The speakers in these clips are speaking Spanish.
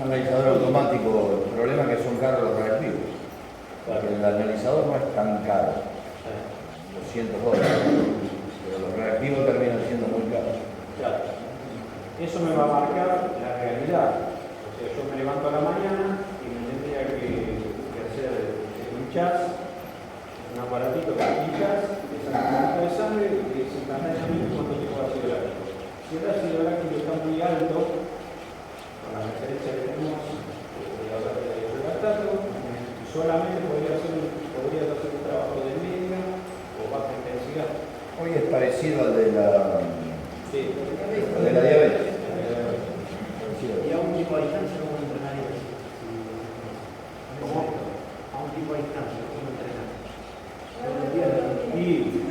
analizador automático, el problema es que son caros los reactivos. Porque el analizador no es tan caro, $200, pero los reactivos terminan siendo muy caros. Claro. Eso me va a marcar la realidad. O sea, yo me levanto a la mañana y me tendría que hacer hinchas, un aparatito que hinchas, le saca un poquito de sangre y le dice instantáneamente cuánto tipo de ácido láctico. Si el ácido láctico está muy alto, con la referencia que tenemos de lactato, solamente podría hacer un trabajo de media o baja intensidad. Hoy es parecido al de la, Sí. al de la diabetes. ¿Y a un tipo de distancia cómo entrenarías? ¿Cómo? A un tipo de distancia, ¿cómo entrenar? Y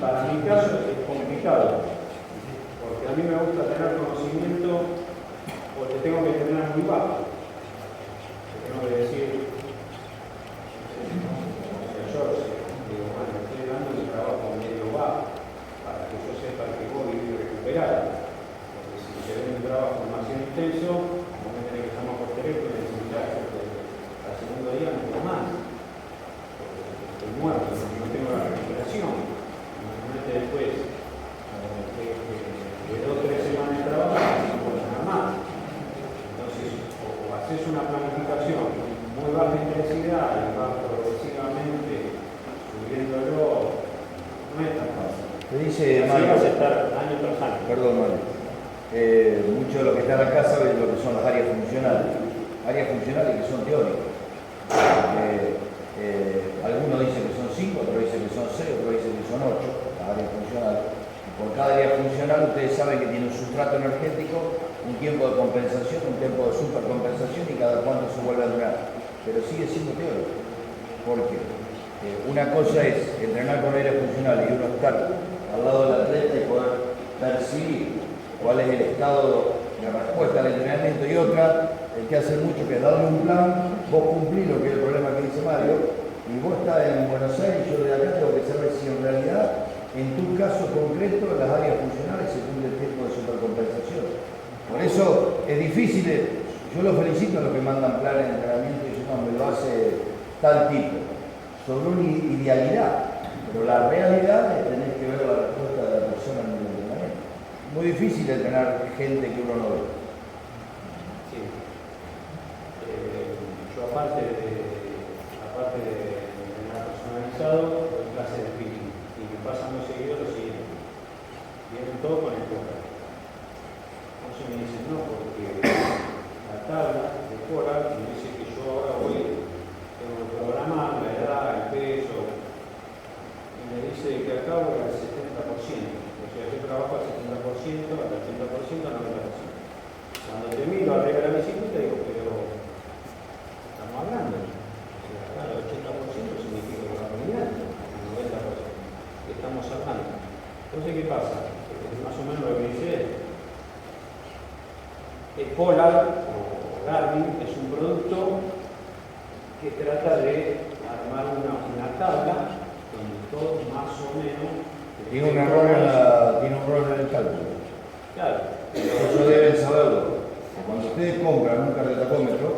para mi caso es complicado, porque a mí me gusta tener conocimiento, porque tengo que entrenar muy bajo. Tengo que decir, yo digo, bueno, estoy dando un trabajo medio bajo, para que yo sepa que voy y recuperar. Porque si se ve un trabajo más intenso, vos me tenés que llamar por teléfono y decir, ya, al segundo día no puedo más. Estoy muerto, no tengo la recuperación. Imagínate después de 2 o 3 semanas de trabajo, no puedo nada más. Entonces, o haces una planificación muy baja intensidad y vas progresivamente subiéndolo, no es tan fácil. Te dice Así Mario, vas a estar año tras año. perdón Mario, mucho de lo que está en la casa es lo que son las áreas funcionales que son teóricas. Algunos dicen que son 5, otros dicen que son 6, otros dicen que son 8, las áreas funcionales. Y por cada área funcional ustedes saben que tiene un sustrato energético, un tiempo de compensación, un tiempo de supercompensación y cada cuánto se vuelve a entrenar. Pero sigue siendo teórico. ¿Por qué? Una cosa es entrenar con aire funcional y uno estar al lado del atleta y poder percibir cuál es el estado de respuesta al entrenamiento, y otra, el que hace mucho, que es darle un plan, vos cumplís lo que es el problema que dice Mario, y vos estás en Buenos Aires, yo de acá tengo que saber si en realidad, en tu caso concreto, en las áreas funcionales se cumple el tiempo de supercompensación. Por eso es difícil, yo los felicito a los que mandan planes de entrenamiento y dicen, no, me lo hace tal tipo, sobre una idealidad, pero la realidad es tener que ver la respuesta de la persona en el entrenamiento. Muy difícil entrenar gente que uno no ve. Sí. Yo aparte de entrenar personalizado, doy clases de spinning y me pasa muy seguido lo siguiente. Vienen todo con el polar. Entonces me dicen, no, porque la tabla de polar me dice que yo ahora tengo que programar la edad, el peso, y me dice que acá voy al 70%. O sea, yo trabajo al 70%, al 80%, al 90%. Cuando te miro arriba de la bicicleta digo, pero estamos hablando. O sea, acá el 80% significa que va caminando, el 90%. ¿Qué estamos hablando? Entonces, ¿qué pasa? Más o menos lo que dice el Polar o Garmin es un producto que trata de armar una tabla donde todo más o menos Tiene un error en el cálculo. Claro. Eso deben saberlo. Cuando ustedes compran un cardiotacómetro,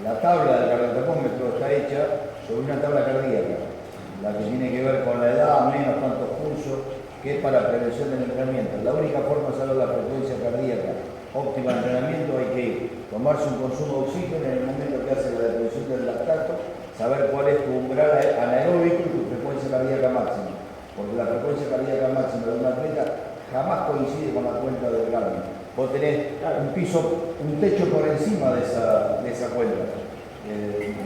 la tabla del cardiotacómetro está hecha sobre una tabla cardíaca, la que tiene que ver con la edad, menos tantos pulsos, que es para prevención del entrenamiento. La única forma de saber la frecuencia cardíaca óptima de entrenamiento hay que ir, tomarse un consumo de oxígeno en el momento que hace la deposición del lactato, saber cuál es tu umbral anaeróbico y tu frecuencia cardíaca máxima. Porque la frecuencia cardíaca máxima de un atleta jamás coincide con la cuenta del Garmin. Vos tenés un techo por encima de esa cuenta.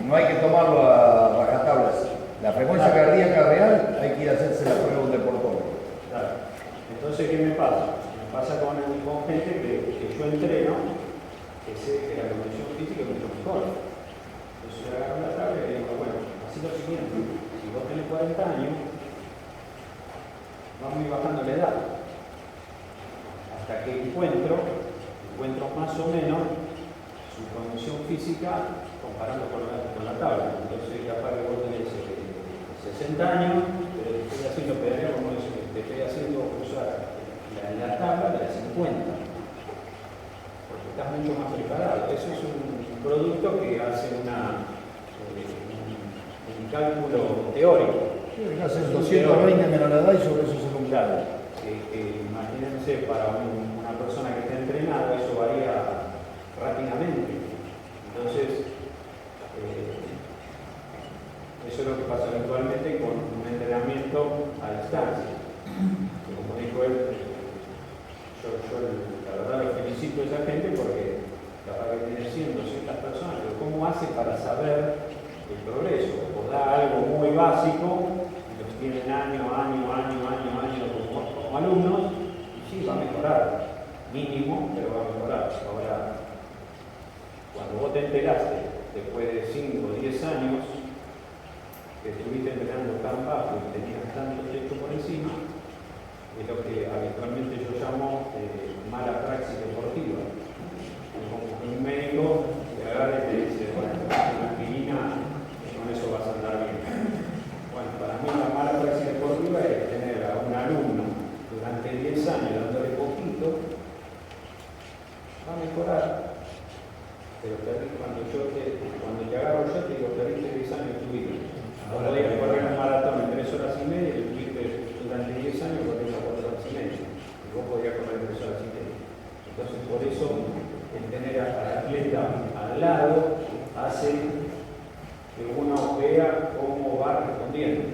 No hay que tomarlo a rajatablas. La frecuencia cardíaca real hay que ir a hacerse la prueba de un deportómetro. Claro. Entonces, ¿qué me pasa? Me pasa con gente que yo entreno, que sé que la condición física es mucho mejor. Entonces yo agarro la tabla y le digo, bueno, así lo siguiente, si vos tenés 40 años, vamos a ir bajando la edad. Hasta que encuentro más o menos su condición física comparando con la tabla. Entonces, capaz que vos tenés 60 años, pero te estoy haciendo pedaleo, como dice, te estoy haciendo usar la tabla de la 50. Porque estás mucho más preparado. Eso es un producto que hace un cálculo teórico. Hacen 220 menos la edad y sobre eso se compara. Imagínense, para una persona que esté entrenada, eso varía rápidamente. Entonces, eso es lo que pasa habitualmente con un entrenamiento a distancia. Como dijo él, yo la verdad lo felicito a esa gente porque capaz que tiene 100, 200 personas, pero ¿cómo hace para saber el progreso? O da algo muy básico, y los tienen año como alumnos, y sí, va a mejorar, mínimo, pero va a mejorar. Ahora, cuando vos te enteraste, después de 5 o 10 años, que estuviste entrenando tan bajo y tenías tanto techo por encima, es lo que habitualmente yo llamo mala praxis deportiva. Como que un médico te agarra y te dice, bueno, una aspirina, con eso vas a andar bien. Bueno, para mí la mala praxis deportiva es tener a un alumno durante 10 años dándole poquito, va a mejorar. Pero cuando te agarro yo te digo, perdiste 10 años de tu vida. Ahora podías correr un maratón en 3 horas y media y tuviste durante 10 años corriendo 4 horas y media. Y vos podías correr 3 horas y media. Entonces, por eso, el tener al atleta al lado hace que uno vea cómo va respondiendo.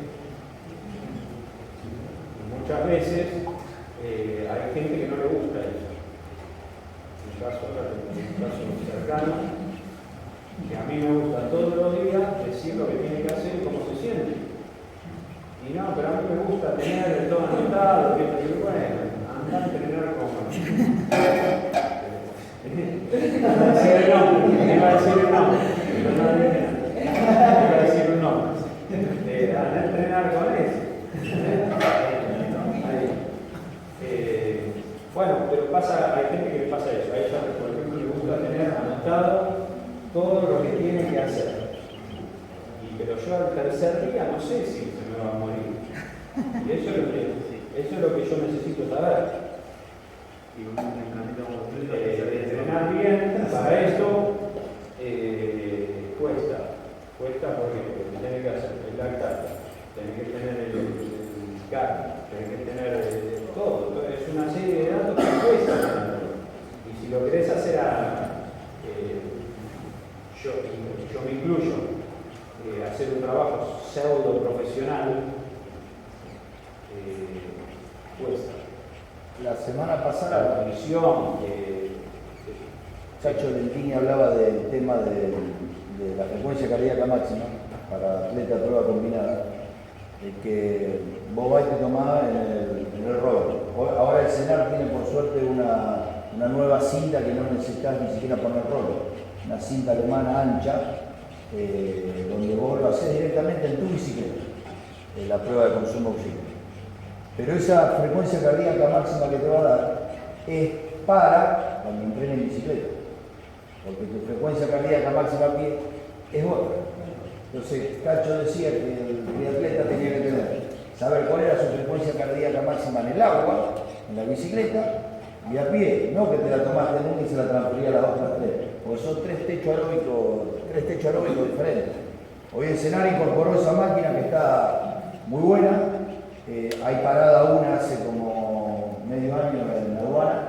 Y muchas veces hay gente que no le gusta eso. En mi caso cercano, que a mí me gusta todos los días decir lo que tiene que hacer y cómo se siente. Y no, pero a mí me gusta tener todo anotado, que bueno, anda a entrenar como. Iba a decir el nombre, pero no iba a decir un nombre. Anda a entrenar con eso. Bueno, pero hay gente que le pasa eso. A ella, por ejemplo, le gusta tener anotado todo lo que tiene que hacer. Pero yo al tercer día no sé si se me va a morir. Y eso es lo que yo necesito saber. Entrenar bien para esto cuesta porque tenés que hacer el lactato, tenés que tener el GAC, tenés que tener todo. Es una serie de datos que cuesta. Y si lo querés hacer yo me incluyo, hacer un trabajo pseudo profesional cuesta. La semana pasada, La visión Chacho Lentini hablaba del tema de la frecuencia cardíaca máxima para atleta prueba combinada, que vos vais y te tomás en el rover. Ahora el CENAR tiene por suerte una nueva cinta que no necesitas ni siquiera poner roller, una cinta alemana ancha, donde vos lo haces directamente en tu bicicleta, la prueba de consumo de oxígeno. Pero esa frecuencia cardíaca máxima que te va a dar es para cuando entrenes en bicicleta, porque tu frecuencia cardíaca máxima a pie es otra. Entonces, Cacho decía que el triatleta tenía que saber cuál era su frecuencia cardíaca máxima en el agua, en la bicicleta, y a pie, no que te la tomaste en una y se la transfería a las otras tres, porque son tres techos aeróbicos diferentes. Hoy el CENAR incorporó esa máquina que está muy buena. Hay parada una hace como medio año en la aduana,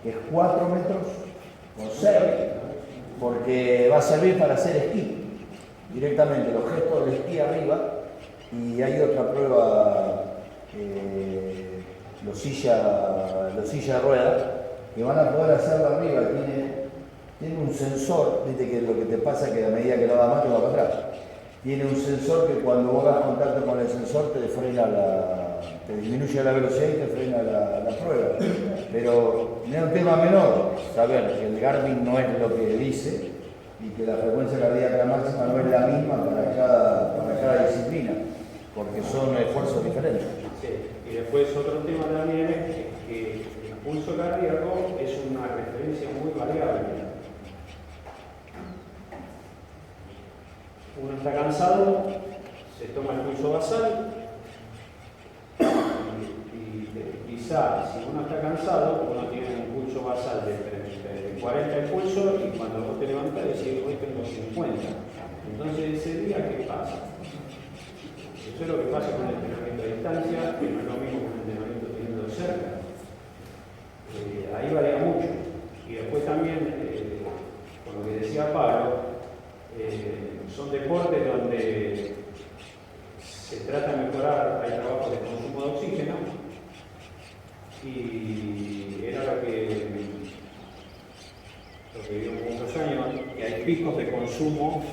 que es 4 metros con 6, porque va a servir para hacer esquí. Directamente los gestos del esquí arriba, y hay otra prueba, los silla de ruedas, que van a poder hacerlo arriba. Tiene un sensor, viste que lo que te pasa es que a medida que lo das más te va para atrás. Tiene un sensor que cuando vos hagas contacto con el sensor te disminuye la velocidad y te frena la prueba. Pero no es un tema menor saber que el Garmin no es lo que dice y que la frecuencia cardíaca máxima no es la misma para cada disciplina, porque son esfuerzos diferentes. Sí. Y después otro tema también es que el pulso cardíaco es una referencia muy variable. Uno está cansado, se toma el pulso basal y quizá si uno está cansado, uno tiene un pulso basal de 40 el pulso y cuando vos te levantás decís, hoy tengo 50. Entonces ese día, ¿qué pasa? Eso es lo que pasa con el entrenamiento a distancia, que no es lo mismo que un entrenamiento teniendo cerca. Ahí varía mucho. Y después también, con lo que decía Pablo, son deportes donde se trata de mejorar, hay trabajos de consumo de oxígeno, y era lo que vimos muchos años, que hay picos de consumo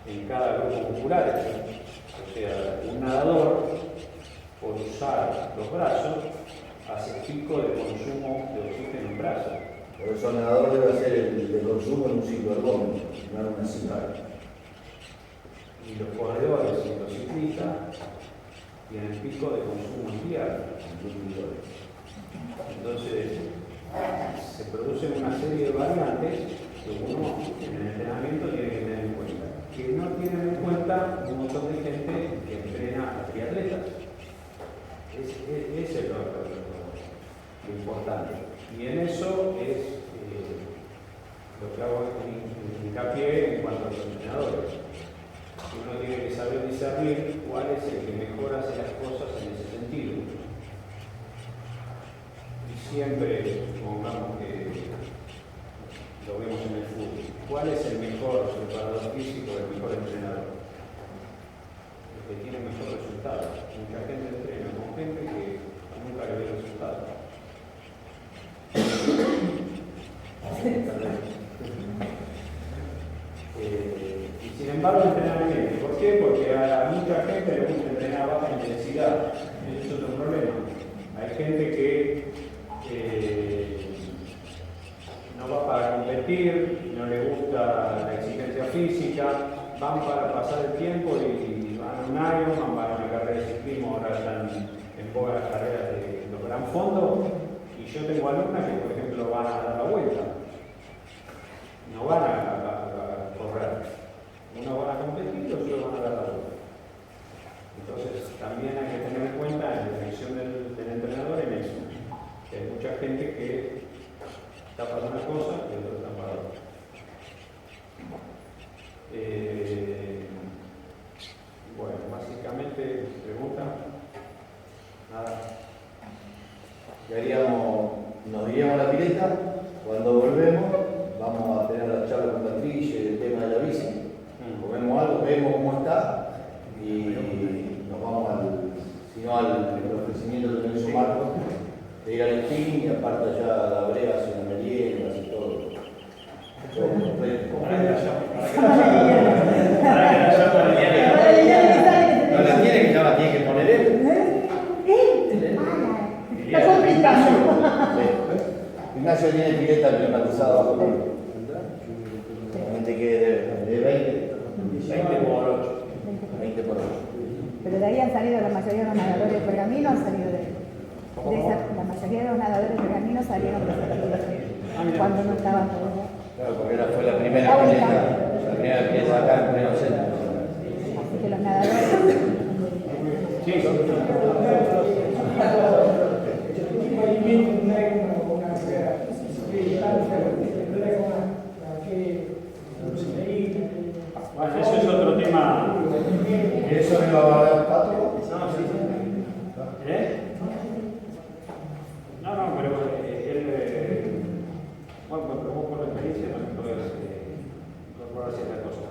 en cada grupo muscular. O sea, un nadador, por usar los brazos, hace pico de consumo de oxígeno en brazos. Por eso el nadador debe hacer el de consumo en un ciclo ergómetro, no en una cinta. Y los corredores y los ciclistas tienen pico de consumo diario. Entonces, se producen una serie de variantes que uno en el entrenamiento tiene que tener en cuenta. Que no tienen en cuenta un montón de gente que entrena a triatletas. Ese es lo importante. Y en eso es lo que hago hincapié en cuanto a los entrenadores. Uno tiene que saber discernir cuál es el que mejor hace las cosas en ese sentido. Y siempre, supongamos que lo vemos en el fútbol, ¿cuál es el mejor preparador físico, el mejor entrenador? El que tiene mejor resultado. Mucha gente entrena con gente que nunca le ve resultados. Y sin embargo entrenan bien. ¿Por qué? Porque a mucha gente le gusta entrenar a baja intensidad. Ese es otro problema. Hay gente que no va para competir, no le gusta la exigencia física, van para pasar el tiempo y van a un Ironman, van a una carrera de ciclismo, ahora están en boga las carreras de los gran fondos, y yo tengo alumnas que por ejemplo van a dar la vuelta, no van a correr, unos van a competir y otros van a dar la vuelta. Entonces también hay que tener en cuenta en la elección del entrenador en eso, que hay mucha gente que está para una cosa y otros están para otra. Bueno, básicamente, pregunta. Nada. Nos iríamos a la pileta, cuando volvemos vamos a tener la charla con Patricia y el tema de la bici. Comemos algo, vemos cómo está y nos vamos al ofrecimiento que nos hizo Marco de ir al spinning y aparte ya la brea hace una merienda, hace todo. No la tiene que ya la tiene que poner él. Está complicado. Ignacio tiene pileta climatizada. Gente que de 20 por 8. 20 por 8. Pero de ahí han salido la mayoría de los nadadores de Pergamino, han salido la mayoría de los nadadores de Pergamino salieron de esa cuando no estaban todos. Claro, porque fue la primera pileta acá en pleno centro. Así que los nadadores. Sí, bueno, eso es otro tema. ¿Eso me va a dar Pato? No, sí. No, pero él, bueno, pero vos por la experiencia también podés incorporar ciertas cosas.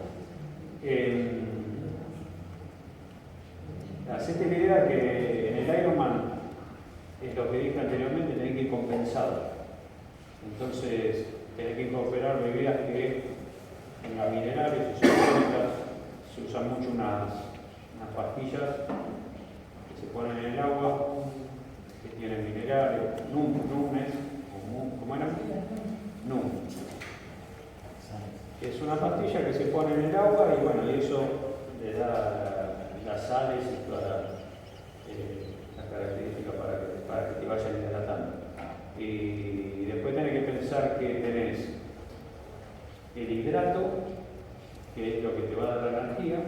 Hacete la idea que en el Ironman, es lo que dije anteriormente, tenés que ir compensado. Entonces, tenés que incorporar bebidas que tengan minerales, se usan mucho unas pastillas que se ponen en el agua, que tienen minerales, numes, ¿cómo era? Num. Es una pastilla que se pone en el agua y bueno, y eso le da las sales y todas las características para que te vayan hidratando. Y después tenés que pensar que tenés el hidrato, que es lo que te va a dar la energía,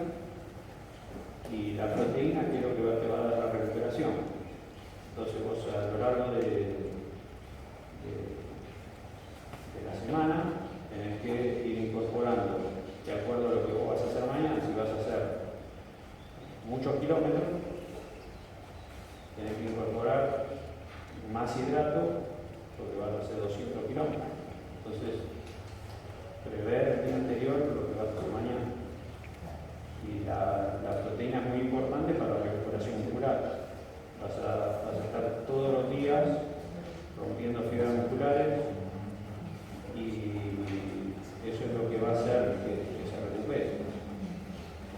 y la proteína, que es lo que te va a dar la recuperación. Entonces vos a lo largo de la semana muchos kilómetros, tenés que incorporar más hidrato, porque vas a hacer 200 kilómetros. Entonces, prever el día anterior lo que vas a hacer mañana. Y la proteína es muy importante para la recuperación muscular. Vas a estar todos los días rompiendo fibras musculares y eso es lo que va a hacer que se recupere.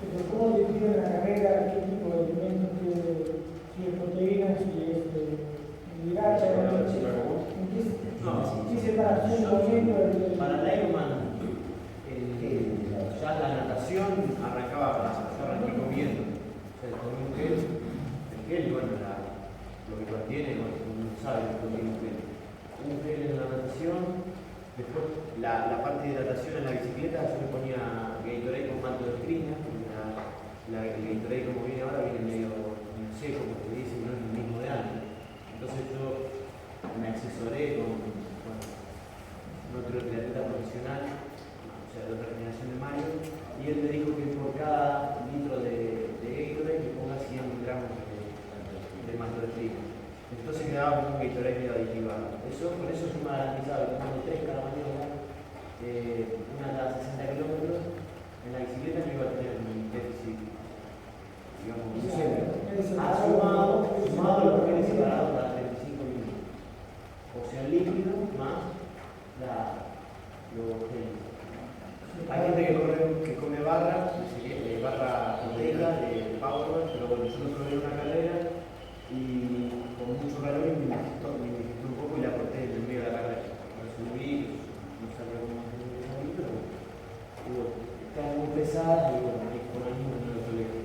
Pero ¿cómo define la carrera? ¿Qué tipo de alimentos? Si es proteína, si es hidrato? ¿Qué separación comiendo? Para el Ironman, ya la natación arrancaba, yo arranqué comiendo. O sea, comí un gel, el gel, bueno, lo que contiene, no sabe lo que contiene un gel. Un gel en la natación, después la parte de hidratación en la bicicleta, yo me ponía Gatorade con manto de crina, el Gatorade como viene ahora viene medio seco, porque dice que no es el mismo de antes. Entonces yo me asesoré con otro triatleta profesional, o sea, de otra generación de Mario, y él me dijo que por cada litro de Gatorade le ponga 100 gramos de maltodextrina. Entonces quedaba un Gatorade medio aditivado. Por eso yo me garantizaba tomando 3 cada mañana, una cada 60 kilómetros, en la bicicleta no iba a tener un déficit, digamos, sumado los geles separados cada 35 minutos. O sea, el líquido más los geles. Hay gente que come barra proteica de Powerman, pero bueno, yo lo probé en una carrera y con mucho calor me infectó un poco y la corté en el medio de la carrera. Por eso subí, no sabía cómo hacer el pero estaba muy pesada y bueno, con ánimo no lo tolero.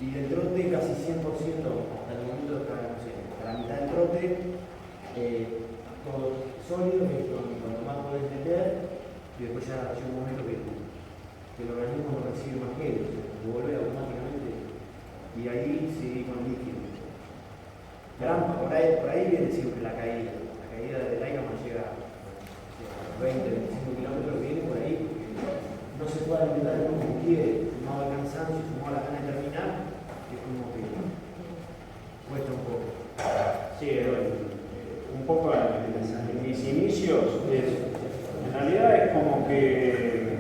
Y del trote casi 100% hasta el momento de estar, no sé, hasta la mitad del trote, todo sólido, que es cuanto más podés meter. Y después ya llega un momento que el organismo no recibe más gel, se devuelve automáticamente y ahí seguí con líquido. Por ahí viene siempre la caída del Ironman llega a 20-25 kilómetros, viene por ahí porque no se puede alimentar como quiere, sumado al cansancio, sumado a la gana de terminar, es como que cuesta un poco. Sí, un poco en mis inicios en realidad es como que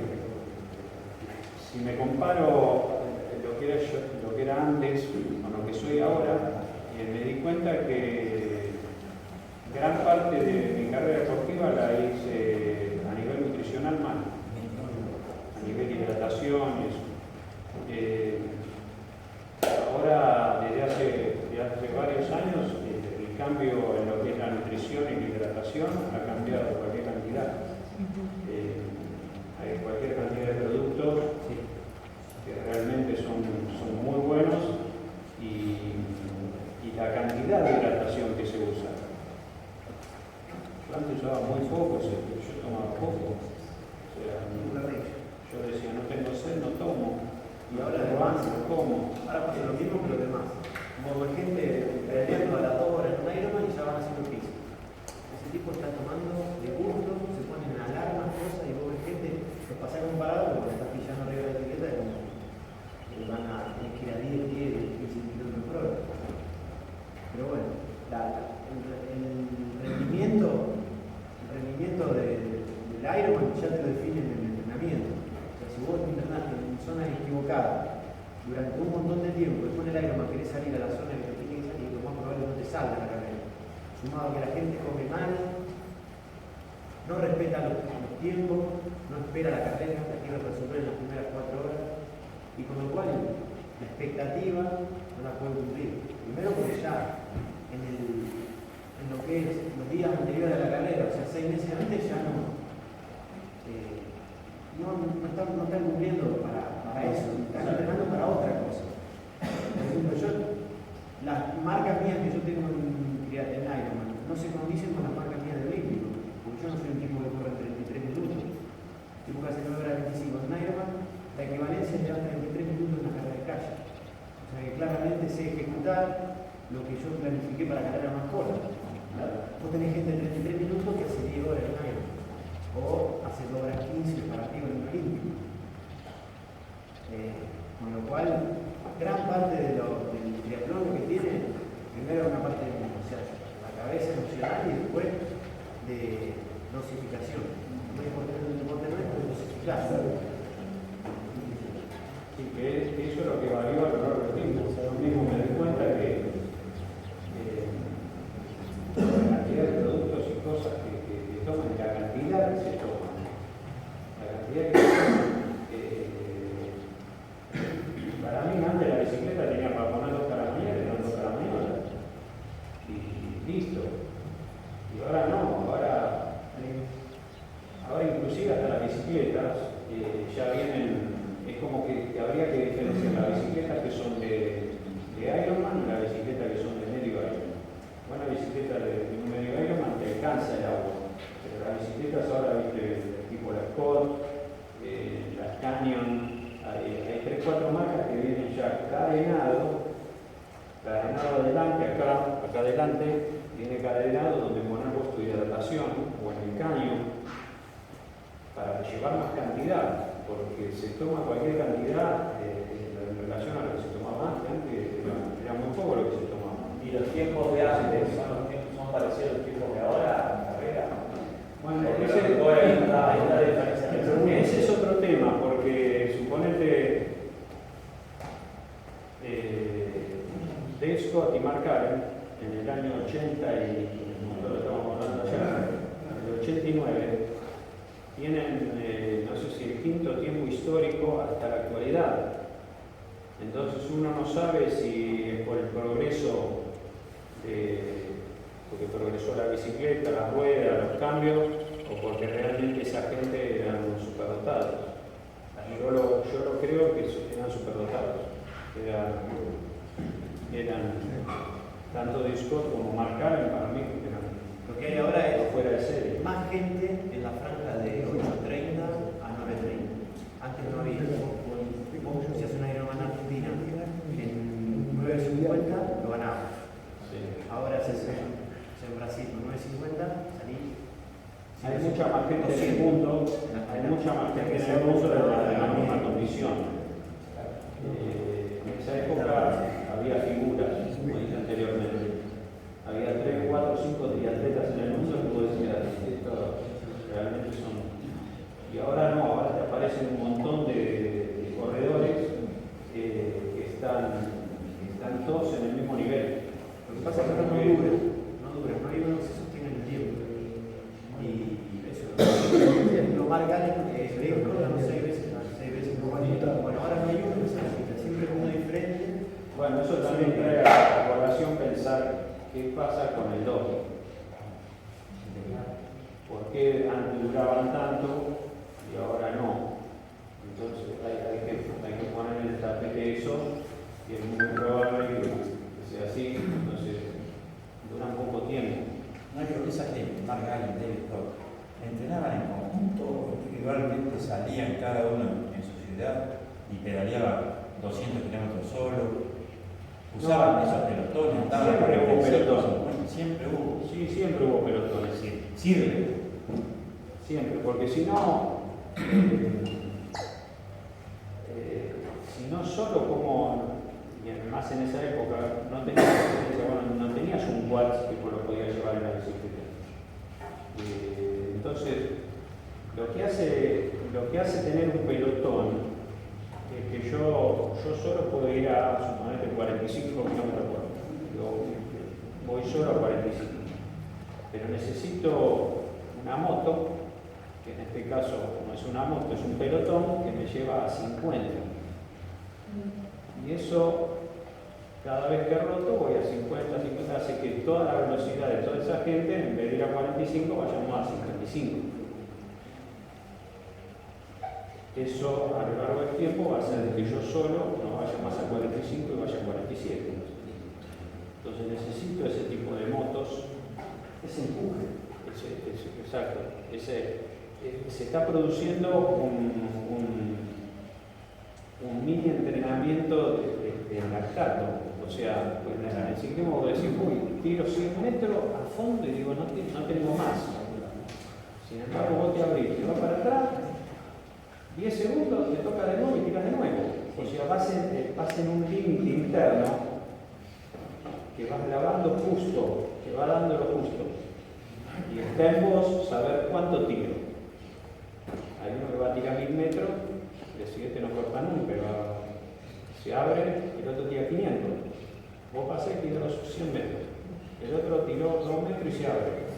si me comparo lo que era antes con lo que soy ahora, me di cuenta que gran parte de mi carrera deportiva la hice a nivel nutricional mal, a nivel de hidratación y eso. Ahora, desde hace varios años, el cambio en lo que es la nutrición y la hidratación ha cambiado cualquier cantidad. Hay cualquier cantidad de productos que realmente son muy buenos y la cantidad de hidratación que se usa. Yo antes usaba muy poco, yo tomaba poco. O sea, yo decía, no tengo sed, no tomo. Y ahora además, no como. Ahora pasa lo mismo que los demás. Como hay gente peleando a las 2 horas en un Ironman y ya van haciendo pis. Ese tipo está tomando de gusto, se ponen alarmas, cosas, y vos ves gente que pasa comparado porque estás pillando arriba de la etiqueta y como que van a tener que ir a 10, 15 kilómetros por hora. Pero bueno, el rendimiento del Ironman ya te lo define en el entrenamiento. O sea, si vos te entrenaste en zonas equivocadas durante un montón de tiempo, después del Ironman querés salir a la zona que te tiene que salir, lo más probable es que no te salga la carrera. Sumado a que la gente come mal, no respeta los tiempos, no espera la carrera, la quiere resolver en las primeras 4 horas, y con lo cual la expectativa no la puede cumplir. Primero porque ya en lo que es los días anteriores a la carrera, o sea, 6 meses antes, ya no están cumpliendo para eso, están entrenando para otra cosa. Por ejemplo, las marcas mías que yo tengo en Ironman no se condicen con las marcas mías de olímpico, porque yo no soy un tipo que corre 33 minutos, tipo que hace 9 horas 25 en Ironman, la equivalencia es llevar 33 minutos en una carrera de calle. O sea que claramente sé ejecutar lo que yo planifiqué para carreras más cortas. Vos tenés gente de 33 minutos que hace 10 horas en Ironman, o hace 2 horas 15 para arriba en un olímpico. Con lo cual gran parte del triatlón lo que tiene, primero una parte de la cabeza emocional y después de dosificación. Muy importante el deporte nuestro es dosificar. Sí, que eso es lo que varió a lo largo del tiempo. Yo mismo me doy cuenta que la cantidad de productos y cosas que toman, la cantidad que se toman, la cantidad que se toman, para mí antes la bicicleta tenía para poner 2 caramelos, eran 2 caramelos y listo. Y ahora no, ahora inclusive hasta las bicicletas ya vienen, es como que habría que diferenciar las bicicletas que son de Ironman y las bicicletas que son de medio Ironman. Una bicicleta de un medio Ironman te alcanza el agua, pero las bicicletas ahora, viste, tipo la Scott, las Canyon, hay 3-4 marcas que vienen ya cadenado adelante, acá adelante viene cadenado donde poner vos tu hidratación o en el caño para llevar más cantidad, porque se toma cualquier cantidad en relación a lo que se tomaba antes era muy poco lo que se tomaba. ¿Y los tiempos de antes son parecidos a los tiempos de ahora en la carrera? Bueno, ese es otro tema, porque suponete Dave Scott y Mark Allen en el año 80 y lo estamos hablando ya, en el 89 tienen no sé si el 5.º tiempo histórico hasta la actualidad. Entonces uno no sabe si es por el progreso porque progresó la bicicleta, las ruedas, los cambios, o porque realmente esa gente eran superdotados. Yo lo creo que eran superdotados. Eran tanto de Scott como Mark Allen para mí que eran Lo que hay ahora es fuera de serie. más gente en la franja de 8:30 a 9:30. Antes no había. Vos si haces una Ironman Argentina en 9:50 lo ganaba. Sí. Ahora se hace en Brasil con 9:50 salí. Hay mucha más gente en el mundo, hay mucha más gente en el mundo de la misma condición. En esa época había figuras, como dije anteriormente. Había 3, 4, 5 triatletas en el mundo que vos decías, estos realmente son. Y ahora no, ahora te aparecen un montón de corredores que están todos en el mismo nivel. Lo que pasa es que no duran, no hay uno que se sostiene en el tiempo. Y eso, lo marcan récord, ganó 6 veces por año. Bueno, ahora no hay uno que se repita, siempre es uno diferente. Bueno, eso también trae a colación pensar qué pasa con el doping. ¿Por qué antes duraban tanto y ahora no? Entonces hay que poner en el tapete eso y es muy probable que sea así, entonces duran poco tiempo. No, yo esa gente, Mark Allen, David Scott, entrenaban en conjunto, individualmente salían cada uno en su ciudad y pedaleaban 200 kilómetros solo. Usaban esos pelotones, andaban Siempre hubo pelotones. Siempre hubo. Sí, siempre hubo pelotones. Sirve. Siempre, porque si no solo como, y además en esa época no tenías un quad que lo podías llevar en la bicicleta. Entonces, lo que hace tener un pelotón es que yo solo puedo ir a, suponete, 45 kilómetros por hora. Yo voy solo a 45. Pero necesito una moto, que en este caso no es una moto, es un pelotón que me lleva a 50. Y eso, cada vez que roto, voy a 50, hace que toda la velocidad de toda esa gente, en vez de ir a 45, vayamos a 55. Eso, a lo largo del tiempo, va a hacer que yo solo no vaya más a 45 y vaya a 47. Entonces necesito ese tipo de motos, ese empuje, exacto. Se está produciendo un mini entrenamiento de lactato. O sea, pues en el ciclismo vos decís, uy, tiro 100 metros a fondo y digo, no tengo más. Sin embargo, vos te abrís, te vas para atrás, 10 segundos, te toca de nuevo y tiras de nuevo. O sea, vas en un límite interno que vas lavando justo, que va dando lo justo. Y está en vos saber cuánto tiro. Hay uno que va a tirar 1000 metros, el siguiente no corta nunca, se abre, el otro tira 500. Vos pasás y tiró los 100 metros. El otro tiró 2 metros y se abre.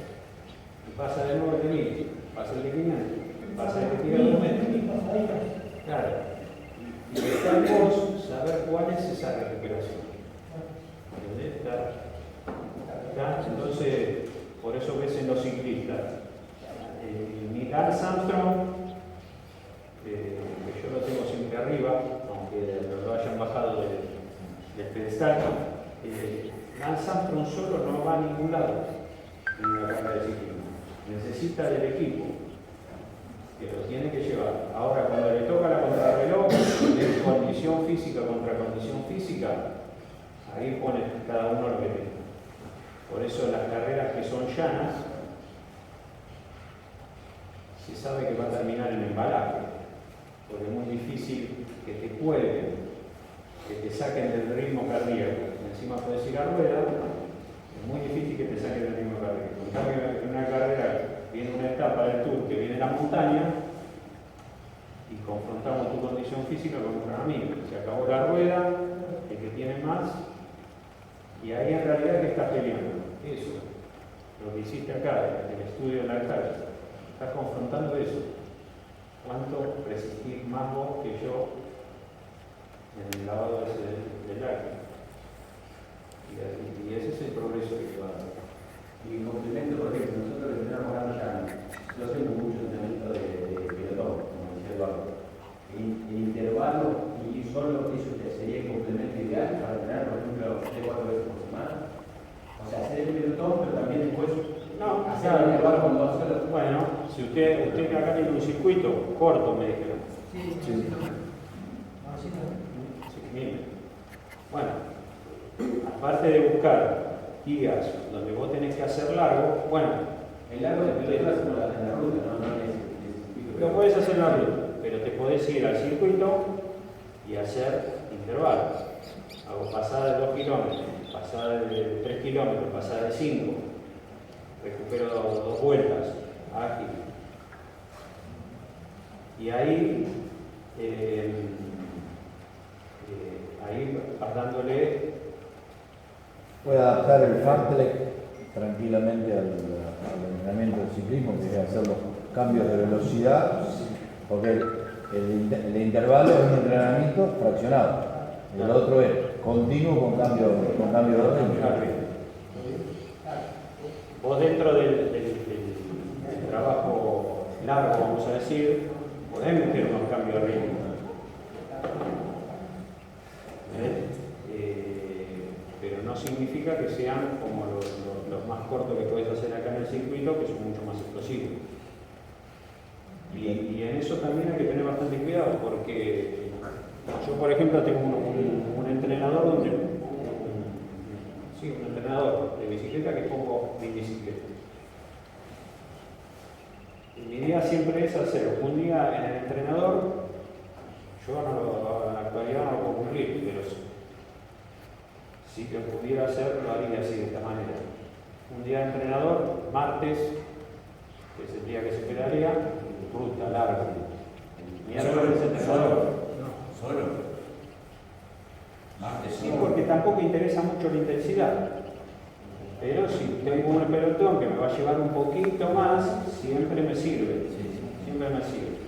Y pasa de nuevo el de 1000, pasa el de 500, pasa el que tira 2 metros. Claro. Y está en vos saber cuál es esa recuperación. ¿Entendés? ¿Está? Entonces, por eso ves en los ciclistas. Lance Armstrong, que yo lo tengo siempre arriba, aunque lo hayan bajado del pedestal, Lance Armstrong solo no va a ningún lado en una carrera de ciclismo. Necesita del equipo que lo tiene que llevar. Ahora, cuando le toca la contrarreloj, de condición física contra condición física, ahí pone cada uno lo que tiene. Por eso las carreras que son llanas, se sabe que va a terminar en embalaje, porque es muy difícil que te cuelguen, que te saquen del ritmo cardíaco. Encima puedes ir a rueda, es muy difícil que te saquen del ritmo cardíaco. En cambio, en una carrera viene una etapa del Tour que viene la montaña y confrontamos tu condición física con un amigo. Se acabó la rueda, el que tiene más, y ahí en realidad que estás peleando. Eso, lo que hiciste acá, el estudio en la calle. Estás confrontando eso. ¿Cuánto resistís más vos que yo en el lavado del lágrima? Y ese es el progreso que va a dar. Y en complemento, por ejemplo, nosotros que tenemos ganas ya, yo tengo mucho entrenamiento de pelotón, como decía Eduardo. El intervalo y solo eso sería el complemento ideal para entrenar, por ejemplo, 3-4 veces por semana. O sea, hacer el pelotón, pero también después hacer el intervalo con 2 horas. Bueno, si usted acá tiene un circuito corto, me dijeron. Sí. Bueno, aparte de buscar días donde vos tenés que hacer largo, bueno, El largo de pelotón es en la ruta, no en el circuito. lo podés hacer en la ruta, pero te podés ir al circuito y hacer intervalos. Hago pasada de 2 kilómetros, pasada de 3 kilómetros, pasada de 5, recupero 2 vueltas, ágil. Y ahí vas dándole. Puede adaptar el fartlek tranquilamente al entrenamiento del ciclismo, que es hacer los cambios de velocidad, porque el intervalo es un entrenamiento fraccionado, el otro es continuo con cambio de ritmo. Vos dentro del trabajo largo, vamos a decir, podés meter unos cambios de ritmo. Pero no significa que sean como los más cortos que podés hacer acá en el circuito, que son mucho más explosivos. Y en eso también hay que tener bastante cuidado, porque yo, por ejemplo, tengo un entrenador un entrenador de bicicleta que pongo mi bicicleta. Y mi idea siempre es hacer un día en el entrenador. Yo en la actualidad no lo puedo cumplir, pero si que pudiera hacer, lo haría así, de esta manera. Un día de entrenador, martes, que es el día que se pedalea, ruta larga. Miércoles entrenador. ¿Solo? Martes Sí, solo. porque tampoco interesa mucho la intensidad. Pero si tengo un pelotón que me va a llevar un poquito más, siempre me sirve. Siempre me sirve.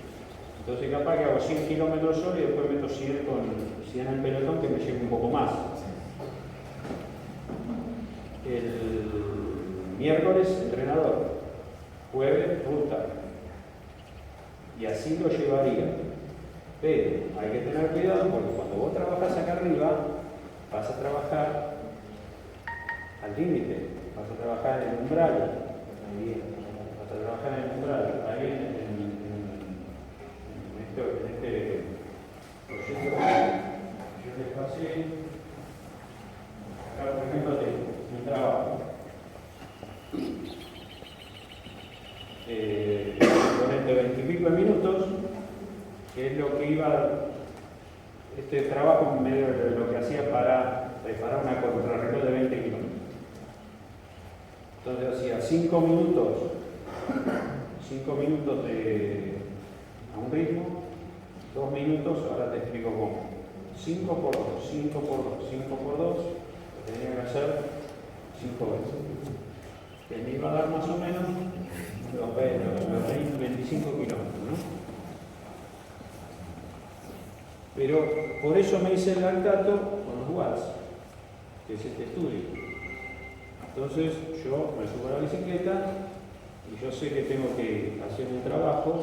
Entonces capaz que hago 100 kilómetros solo y después meto 100 en el pelotón que me lleve un poco más. El miércoles, entrenador. Jueves, ruta. Y así lo llevaría. Pero hay que tener cuidado porque cuando vos trabajás acá arriba, vas a trabajar al límite, vas a trabajar en el umbral, vas a trabajar en el umbral, ahí en este proyecto yo les pasé, acá por ejemplo tengo mi trabajo. Ponete 20 y pico de minutos, que es lo que iba, este sea, 5 minutos a un ritmo, 2 minutos, ahora te explico cómo. 5 por 2, 5 por 2, 5 por 2, lo tenía que hacer 5 veces. Que me iba a dar más o menos los 25 kilómetros, ¿no? Pero por eso me hice el lactato con los watts, que es este estudio. Entonces yo me subo a la bicicleta y yo sé que tengo que hacer un trabajo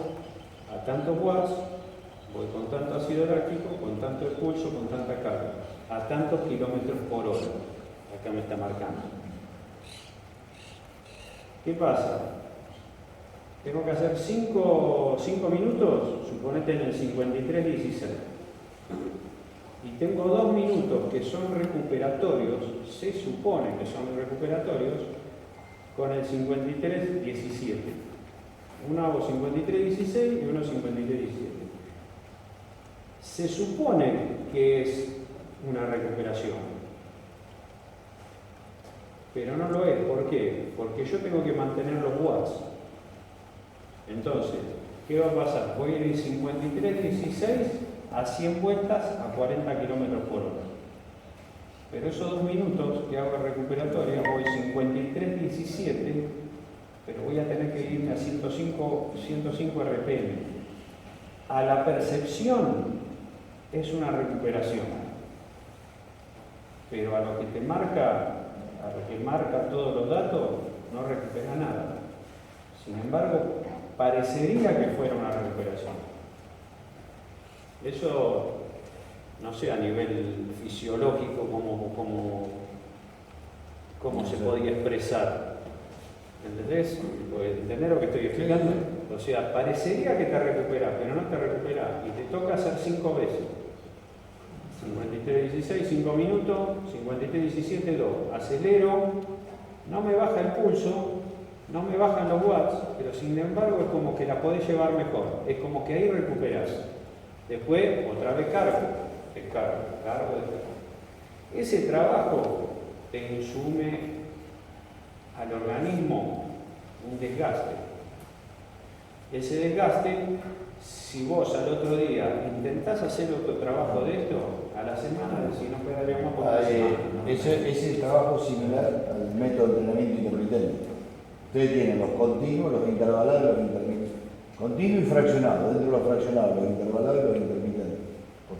a tantos watts, voy con tanto ácido láctico, con tanto impulso, con tanta carga, a tantos kilómetros por hora. Acá me está marcando. ¿Qué pasa? Tengo que hacer 5 minutos, suponete en el 53:16. Y tengo 2 minutos que son recuperatorios, se supone que son recuperatorios, con el 53:17. Uno hago 53:16 y uno 53:17. Se supone que es una recuperación, pero no lo es. ¿Por qué? Porque yo tengo que mantener los watts. Entonces, ¿qué va a pasar? Voy a ir 53:16 a 100 vueltas a 40 kilómetros por hora. Pero esos 2 minutos que hago recuperatoria, voy 53:17, pero voy a tener que irme a 105 RPM. A la percepción es una recuperación, pero a lo que te marca, a lo que marca todos los datos, no recupera nada. Sin embargo, parecería que fuera una recuperación. Eso, no sé a nivel fisiológico cómo se podía expresar. ¿Entendés? ¿Entendés lo que estoy explicando? O sea, parecería que te recuperas, pero no te recuperas. Y te toca hacer 5 veces. 53:16, 5 minutos, 53:17, 2. Acelero, no me baja el pulso, no me bajan los watts, pero sin embargo es como que la podés llevar mejor. Es como que ahí recuperás. Después, otra vez cargo. Ese trabajo te insume al organismo un desgaste. Ese desgaste, si vos al otro día intentás hacer otro trabajo de esto, a la semana, si no quedaríamos por la semana. Ese trabajo es similar al método de entrenamiento intermitente. Ustedes tienen los continuos, los intervalados y los intermitentes. Continuo y fraccionado. Dentro de los fraccionados, los intervalados y los intermitentes.